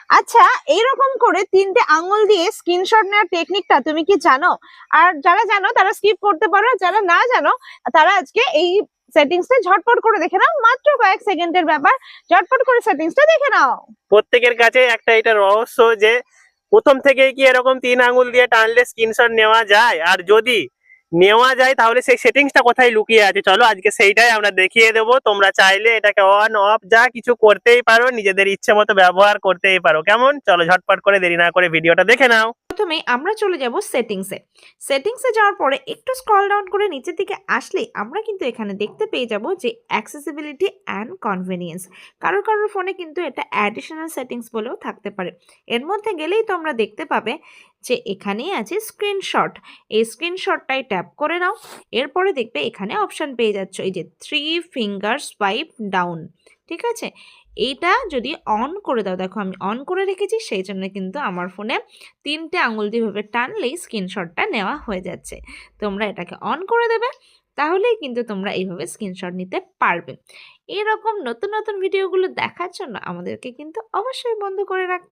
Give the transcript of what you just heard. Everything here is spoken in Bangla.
আচ্ছা, এইরকম করে ৩টে আঙুল দিয়ে স্ক্রিনশট নেওয়ার টেকনিকটা তুমি কি জানো? আর যারা জানো তারা স্কিপ করতে পারো, যারা না জানো তারা আজকে এই সেটিংসটা ঝটপট করে দেখে নাও, মাত্র কয়েক সেকেন্ডের ব্যাপার, ঝটপট করে সেটিংসটা দেখে নাও। প্রত্যেকের কাছে একটা এটা রহস্য যে প্রথম থেকেই কি এরকম 3 আঙুল দিয়ে টানলে স্ক্রিনশট নেওয়া যায়, আর যদি নেওয়া যায় তাহলে সেই সেটিংসটা কোথায় লুকিয়ে আছে। চলো আজকে সেইটাই আমরা দেখিয়ে দেবো। তোমরা চাইলে এটাকে অন অফ যা কিছু করতেই পারো, নিজেদের ইচ্ছে মতো ব্যবহার করতেই পারো। কেমন? চলো ঝটপট করে দেরি না করে ভিডিওটা দেখে নাও। প্রথমে আমরা চলে যাব সেটিংসে যাওয়ার পরে একটু স্ক্রল ডাউন করে নিচের দিকে আসলে আমরা কিন্তু এখানে দেখতে পেয়ে যাব যে অ্যাক্সেসিবিলিটি অ্যান্ড কনভেনিয়েন্স। কারোর ফোনে কিন্তু এটা অ্যাডিশনাল সেটিংস বলেও থাকতে পারে। এর মধ্যে গেলেই তোমরা দেখতে পাবে যে এখানেই আছে স্ক্রিনশট। এই স্ক্রিনশটটাই ট্যাপ করে নাও। এরপরে দেখবে এখানে অপশান পেয়ে যাচ্ছ এই যে 3 ফিঙ্গার সোয়াইপ ডাউন। ঠিক আছে, এইটা যদি অন করে দাও, দেখো আমি অন করে রেখেছি, সেই জন্য কিন্তু আমার ফোনে 3টে আঙুল দিয়ে ভাবে টানলেই স্ক্রিনশটটা নেওয়া হয়ে যাচ্ছে। তোমরা এটাকে অন করে দেবে, তাহলেই কিন্তু তোমরা এইভাবে স্ক্রিনশট নিতে পারবে। এরকম নতুন নতুন ভিডিওগুলো দেখার জন্য আমাদেরকে কিন্তু অবশ্যই বন্ধ করে রাখতে